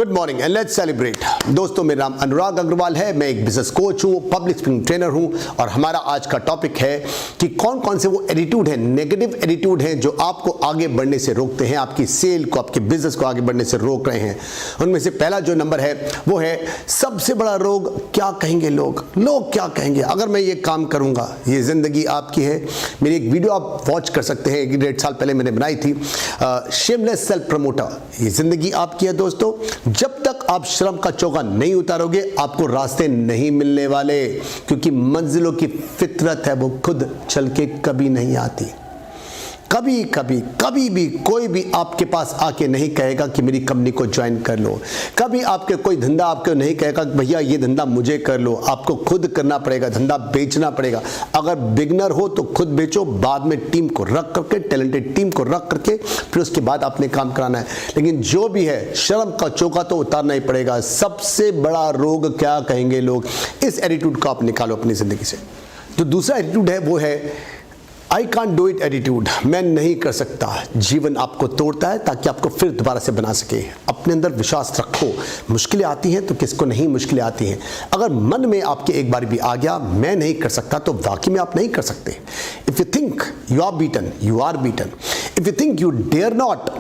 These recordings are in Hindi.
Good morning and let's celebrate. दोस्तों, मेरा नाम अनुराग अग्रवाल है, मैं एक बिजनेस कोच हूँ, पब्लिक स्पीकिंग ट्रेनर हूँ और हमारा आज का टॉपिक है कि कौन कौन से वो एटीट्यूड हैं, नेगेटिव एटीट्यूड हैं जो आपको आगे बढ़ने से रोकते हैं, आपकी सेल को, आपके बिजनेस को आगे बढ़ने से रोक रहे हैं। उनमें से पहला जो नंबर है वो है सबसे बड़ा रोग, क्या कहेंगे लोग, लोग क्या कहेंगे अगर मैं ये काम करूँगा। ये ज़िंदगी आपकी है। मेरी एक वीडियो आप वॉच कर सकते हैं, 1.5 साल पहले मैंने बनाई थी, शेमलेस सेल्फ प्रमोटर। ये ज़िंदगी आपकी है दोस्तों। जब तक आप श्रम का चोगा नहीं उतारोगे आपको रास्ते नहीं मिलने वाले, क्योंकि मंजिलों की फितरत है, वो खुद चल के कभी नहीं आती। कभी भी कोई भी आपके पास आके नहीं कहेगा कि मेरी कंपनी को ज्वाइन कर लो। कभी आपके कोई धंधा आपको नहीं कहेगा कि भैया ये धंधा मुझे कर लो। आपको खुद करना पड़ेगा, धंधा बेचना पड़ेगा। अगर बिगनर हो तो खुद बेचो, बाद में टीम को रख करके, टैलेंटेड टीम को रख करके फिर उसके बाद अपने काम कराना है। लेकिन जो भी है, शर्म का चोका तो उतारना ही पड़ेगा। सबसे बड़ा रोग क्या कहेंगे लोग, इस एटीट्यूड को आप निकालो अपनी जिंदगी से। जो दूसरा एटीट्यूड है वो है I can't do it attitude, मैं नहीं कर सकता। जीवन आपको तोड़ता है ताकि आपको फिर दोबारा से बना सके। अपने अंदर विश्वास रखो। मुश्किलें आती हैं तो किसको नहीं मुश्किलें आती हैं। अगर मन में आपके एक बार भी आ गया मैं नहीं कर सकता, तो वाकई में आप नहीं कर सकते। If you think you are beaten, you are beaten. If you think you dare not,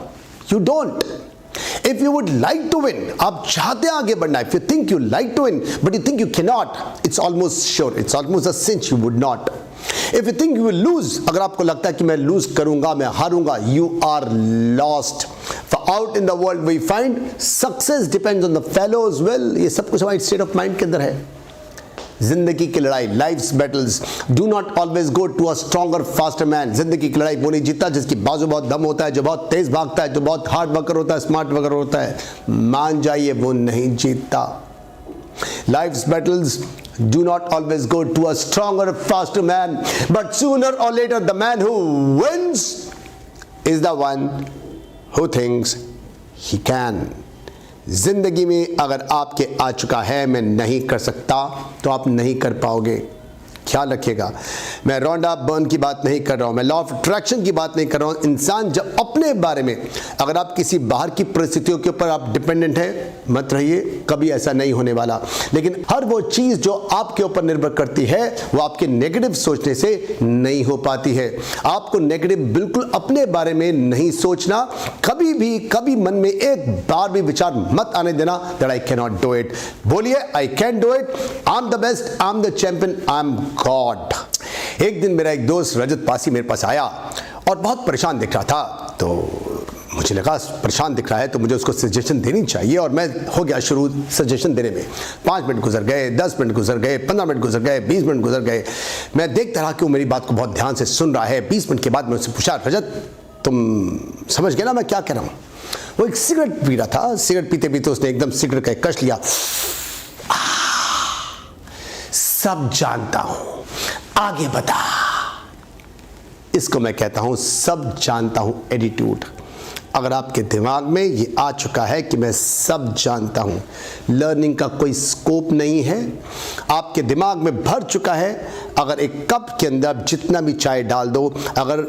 you don't. If you would like to win, आप चाहते हैं आगे बढ़ना। If you think you like to win, but you think you cannot, it's almost sure, it's almost a cinch you would not. If you think you will lose, अगर आपको लगता है कि मैं lose करूंगा, मैं हारूंगा, you are lost. For out in the world we find success depends on the fellows will. ये सब कुछ हमारी state of mind के अंदर है। जिंदगी की लड़ाई, life's battles do not always go to a stronger faster man. जिंदगी की लड़ाई वो नहीं जीतता जिसकी बाजू बहुत दम होता है, जो बहुत तेज भागता है, जो बहुत हार्ड वर्कर होता है, स्मार्ट वर्कर होता है। मान जाइए वो नहीं जीतता। Life's battles do not always go to a stronger, faster man, but sooner or later the man who wins is the one who thinks he can. जिंदगी में अगर आपके आ चुका है मैं नहीं कर सकता, तो आप नहीं कर पाओगे। ख्याल रखिएगा, मैं रोंडा बर्न की बात नहीं कर रहा हूं, मैं लॉ ऑफ अट्रैक्शन की बात नहीं कर रहा हूं। इंसान जब अपने बारे में, अगर आप किसी बाहर की परिस्थितियों के ऊपर आप डिपेंडेंट हैं, मत रहिए, कभी ऐसा नहीं होने वाला। लेकिन हर वो चीज़ जो आपके ऊपर निर्भर करती है वो आपके नेगेटिव सोचने से नहीं हो पाती है। आपको नेगेटिव बिल्कुल अपने बारे में नहीं सोचना। कभी मन में एक बार भी विचार मत आने देना that I can not do it. बोलिए I can do it, I am the best, I am the champion, I am God. एक दिन मेरा एक दोस्त रजत पासी मेरे पास आया और बहुत परेशान दिख रहा था। तो मुझे लगा परेशान दिख रहा है तो मुझे उसको सजेशन देनी चाहिए, और मैं हो गया शुरू सजेशन देने में। 5 मिनट गुजर गए, 10 मिनट गुजर गए, 15 मिनट गुजर गए, 20 मिनट गुजर गए। मैं देखता रहा कि वो मेरी बात को बहुत ध्यान से सुन रहा है। 20 मिनट के बाद मैं उससे पूछा, रजत तुम समझ गए ना मैं क्या कह रहा हूँ? वो एक सिगरेट पी रहा था। सिगरेट पीते पीते उसने एकदम सिगरेट का कश लिया। सब जानता हूं, आगे बता। इसको मैं कहता हूं सब जानता हूं एटीट्यूड। अगर आपके दिमाग में ये आ चुका है कि मैं सब जानता हूं, लर्निंग का कोई स्कोप नहीं है, आपके दिमाग में भर चुका है। अगर एक कप के अंदर जितना भी चाय डाल दो, अगर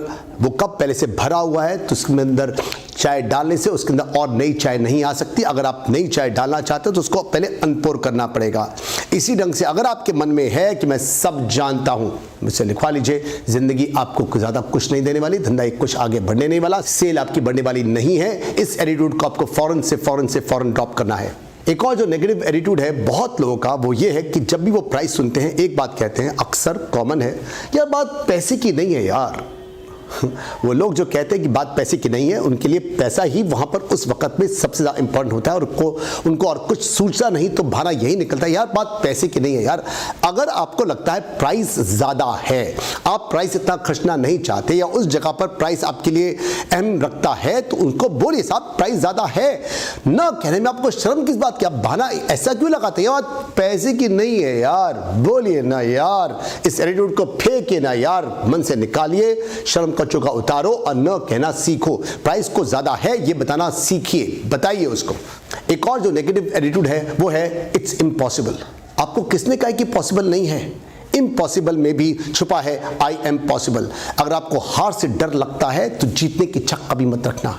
वो कप पहले से भरा हुआ है तो उसके अंदर चाय डालने से उसके अंदर और नई चाय नहीं आ सकती। अगर आप नई चाय डालना चाहते हो तो उसको पहले अनपोर करना पड़ेगा। इसी ढंग से अगर आपके मन में है कि मैं सब जानता हूं, मुझसे लिखवा लीजिए, जिंदगी आपको ज़्यादा कुछ नहीं देने वाली, धंधा एक कुछ आगे बढ़ने नहीं वाला, सेल आपकी बढ़ने वाली नहीं है। इस एटीट्यूड को आपको फौरन ड्रॉप करना है। एक और जो नेगेटिव एटीट्यूड है बहुत लोगों का, वो ये है कि जब भी वो प्राइस सुनते हैं एक बात कहते हैं, अक्सर कॉमन है, यार बात पैसे की नहीं है यार। वो लोग जो कहते हैं कि बात पैसे की नहीं है, उनके लिए पैसा ही वहाँ पर उस वक्त में सबसे ज़्यादा इंपॉर्टेंट होता है, और उनको और कुछ सूझता नहीं तो भाना यही निकलता है, यार बात पैसे की नहीं है। यार अगर आपको लगता है प्राइस ज़्यादा है, आप प्राइस इतना खर्चना नहीं चाहते, या उस जगह पर प्राइस आपके लिए अहम रखता है, तो उनको बोलिए साहब प्राइस ज़्यादा है। ना कहने में आपको शर्म किस बात की, आप बहाना ऐसा क्यों लगाते हैं, यार पैसे की नहीं है यार, बोलिए ना यार। इस एटीट्यूड को फेंकिए ना यार, मन से निकालिए, शर्म चोगा उतारो और न कहना सीखो। प्राइस को ज्यादा है ये बताना सीखिए, बताइए उसको। एक और जो नेगेटिव एटीट्यूड है वो है इट्स इम्पॉसिबल। आपको किसने कहा कि पॉसिबल नहीं है? इम्पॉसिबल में भी छुपा है आई एम पॉसिबल। अगर आपको हार से डर लगता है तो जीतने की इच्छा कभी मत रखना।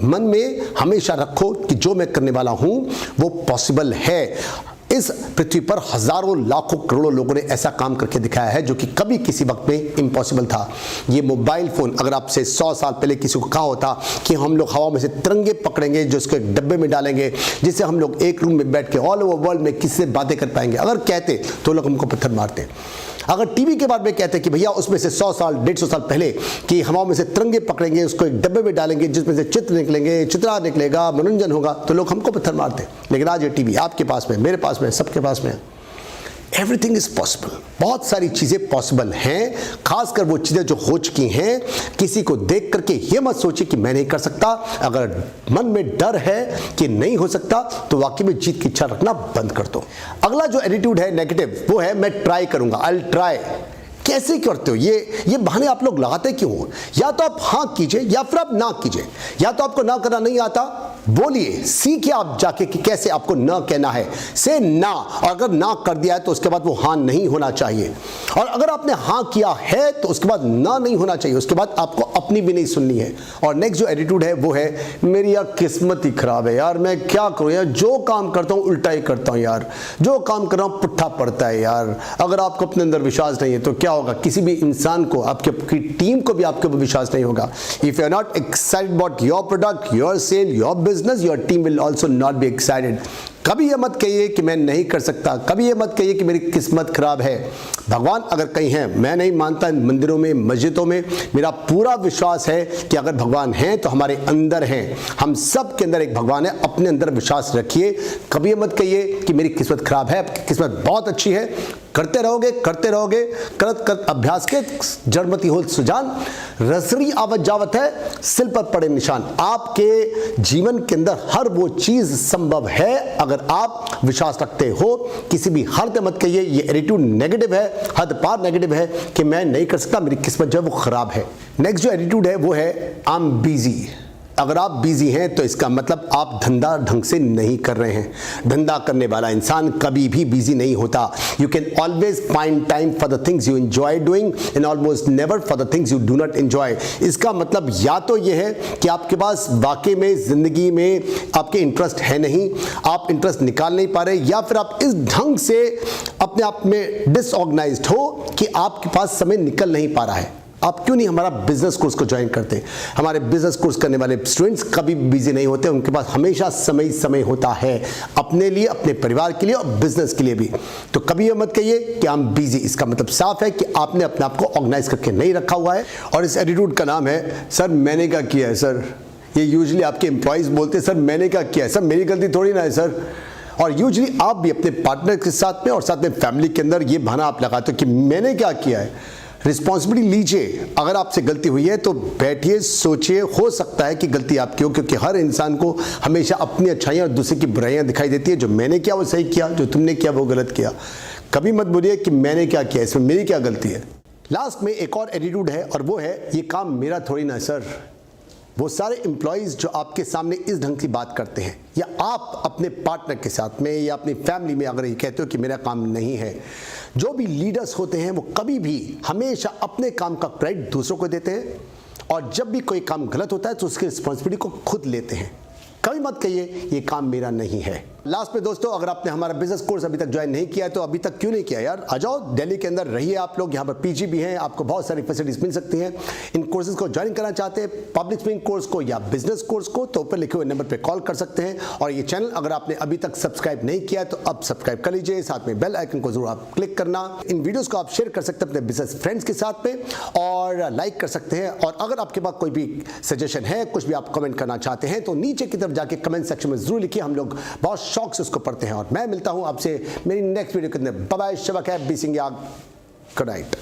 मन में हमेशा रखो कि जो मैं करने वाला हूं वो पॉसिबल है। इस पृथ्वी पर हजारों लाखों करोड़ों लोगों ने ऐसा काम करके दिखाया है जो कि कभी किसी वक्त में इम्पॉसिबल था। ये मोबाइल फोन अगर आपसे 100 साल पहले किसी को कहा होता कि हम लोग हवा में से तिरंगे पकड़ेंगे जो इसको एक डब्बे में डालेंगे जिससे हम लोग एक रूम में बैठ के ऑल ओवर वर्ल्ड में किसी से बातें कर पाएंगे, अगर कहते तो लोग हमको पत्थर मारते। अगर टीवी के बारे में कहते कि भैया उसमें से 100 साल 150 साल पहले कि हवाओं में से तिरंगे पकड़ेंगे, उसको एक डब्बे में डालेंगे जिसमें से चित्र निकलेंगे, चित्रा निकलेगा, मनोरंजन होगा, तो लोग हमको पत्थर मारते। लेकिन आज ये टीवी आपके पास में, मेरे पास में, सबके पास में, एवरीथिंग इज पॉसिबल। बहुत सारी चीजें पॉसिबल हैं, खासकर वो चीजें जो हो चुकी हैं। किसी को देख करके ये मत सोचिए कि मैं नहीं कर सकता। अगर मन में डर है कि नहीं हो सकता तो वाकई में जीत की इच्छा रखना बंद कर दो। अगला जो एटीट्यूड है नेगेटिव, वो है मैं ट्राई करूंगा, आई विल ट्राई। कैसे करते हो ये बहाने आप लोग लगाते क्यों हो? या तो आप हाँ कीजिए या फिर आप ना कीजिए। या तो आपको ना करना नहीं आता, बोलिए, सीखिए आप जाके कि कैसे आपको ना कहना है, से ना। और अगर ना कर दिया है तो उसके बाद वो हाँ नहीं होना चाहिए। और अगर आपने हाँ किया है तो उसके बाद ना नहीं होना चाहिए, उसके बाद आपको अपनी भी नहीं सुननी है। और नेक्स्ट जो एटीट्यूड है वो है मेरी यार किस्मत ही खराब है यार, मैं क्या करूं यार, जो काम करता हूं उल्टा ही करता हूं यार, जो काम कर रहा हूं पुट्ठा पड़ता है यार। अगर आपको अपने अंदर विश्वास नहीं है तो क्या होगा? किसी भी इंसान को, आपकी टीम को भी आपके ऊपर विश्वास नहीं होगा। If you are not excited about your product, your sale, your business, your team will also not be excited. कभी ये मत कहिए कि मैं नहीं कर सकता, कभी ये मत कहिए कि मेरी किस्मत खराब है। भगवान अगर कहीं हैं, मैं नहीं मानता इन मंदिरों में, मस्जिदों में, मेरा पूरा विश्वास है कि अगर भगवान हैं तो हमारे अंदर हैं। हम सब के अंदर एक भगवान है, अपने अंदर विश्वास रखिए। कभी ये मत कहिए कि मेरी किस्मत खराब है, आपकी किस्मत बहुत अच्छी है। करते रहोगे, करते रहोगे, करत करत अभ्यास के जड़मती हो सुजान, रसड़ी आवत जावत है, सिल पर पड़े निशान। आपके जीवन के अंदर हर वो चीज संभव है अगर आप विश्वास रखते हो। किसी भी हद मत कहिए ये एटीट्यूड नेगेटिव है, हद पार नेगेटिव है कि मैं नहीं कर सकता, मेरी किस्मत जो है वो खराब है। नेक्स्ट जो एटीट्यूड है वो है आई एम बिजी। अगर आप बिजी हैं तो इसका मतलब आप धंधा ढंग से नहीं कर रहे हैं। धंधा करने वाला इंसान कभी भी बिजी नहीं होता। You can always find time for the things you enjoy doing and almost never for the things you do not enjoy. इसका मतलब या तो ये है कि आपके पास वाकई में जिंदगी में आपके इंटरेस्ट है नहीं, आप इंटरेस्ट निकाल नहीं पा रहे, या फिर आप इस ढंग से अपने आप में डिसऑर्गेनाइज्ड हो कि आपके पास समय निकल नहीं पा रहा है। आप क्यों नहीं हमारा बिजनेस कोर्स को ज्वाइन करते? हमारे बिजनेस कोर्स करने वाले स्टूडेंट्स कभी बिजी नहीं होते, उनके पास हमेशा समय होता है अपने लिए, अपने परिवार के लिए और बिजनेस के लिए भी। तो कभी ये मत कहिए कि हम बिजी, इसका मतलब साफ है कि आपने अपने आप को ऑर्गेनाइज करके नहीं रखा हुआ है। और इस एटीट्यूड का नाम है सर मैंने क्या किया है सर। ये यूजुअली आपके एम्प्लॉइज बोलते हैं सर मैंने क्या किया है सर, मेरी गलती थोड़ी ना है सर। और यूजुअली आप भी अपने पार्टनर के साथ में और साथ में फैमिली के अंदर ये बहाना आप लगाते हो कि मैंने क्या किया है। रिस्पॉन्सिबिलिटी लीजिए। अगर आपसे गलती हुई है तो बैठिए, सोचिए, हो सकता है कि गलती आपकी हो, क्योंकि हर इंसान को हमेशा अपनी अच्छाइयाँ और दूसरे की बुराइयाँ दिखाई देती है। जो मैंने किया वो सही किया, जो तुमने किया वो गलत किया। कभी मत बोलिए कि मैंने क्या किया, इसमें मेरी क्या गलती है। लास्ट में एक और एटीट्यूड है और वो है ये काम मेरा थोड़ी ना सर। वो सारे एम्प्लॉयज़ जो आपके सामने इस ढंग की बात करते हैं, या आप अपने पार्टनर के साथ में या अपनी फैमिली में अगर ये कहते हो कि मेरा काम नहीं है, जो भी लीडर्स होते हैं वो कभी भी हमेशा अपने काम का क्रेडिट दूसरों को देते हैं और जब भी कोई काम गलत होता है तो उसकी रिस्पॉन्सिबिलिटी को खुद लेते हैं। कभी मत कहिए ये काम मेरा नहीं है। लास्ट में दोस्तों, अगर आपने हमारा बिजनेस कोर्स अभी तक ज्वाइन नहीं किया है तो अभी तक क्यों नहीं किया यार, आ जाओ, दिल्ली के अंदर रहिए आप लोग, यहाँ पर पीजी भी हैं, आपको बहुत सारी फैसिलिटीज मिल सकती हैं। इन कोर्सेज को ज्वाइन करना चाहते हैं, पब्लिक स्पीकिंग कोर्स को या बिजनेस कोर्स को, तो ऊपर लिखे हुए नंबर पर कॉल कर सकते हैं। और ये चैनल अगर आपने अभी तक सब्सक्राइब नहीं किया है तो अब सब्सक्राइब कर लीजिए, साथ में बेल आइकन को जरूर आप क्लिक करना। इन वीडियोस को आप शेयर कर सकते हैं अपने बिजनेस फ्रेंड्स के साथ में और लाइक कर सकते हैं। और अगर आपके पास कोई भी सजेशन है, कुछ भी आप कमेंट करना चाहते हैं तो नीचे की तरफ जाके कमेंट सेक्शन में जरूर लिखिए, हम लोग बहुत शौक से उसको पढ़ते हैं। और मैं मिलता हूं आपसे मेरी नेक्स्ट वीडियो के अंदर। बाय बाय, शबा खैर, बी सिंह, गुड नाइट।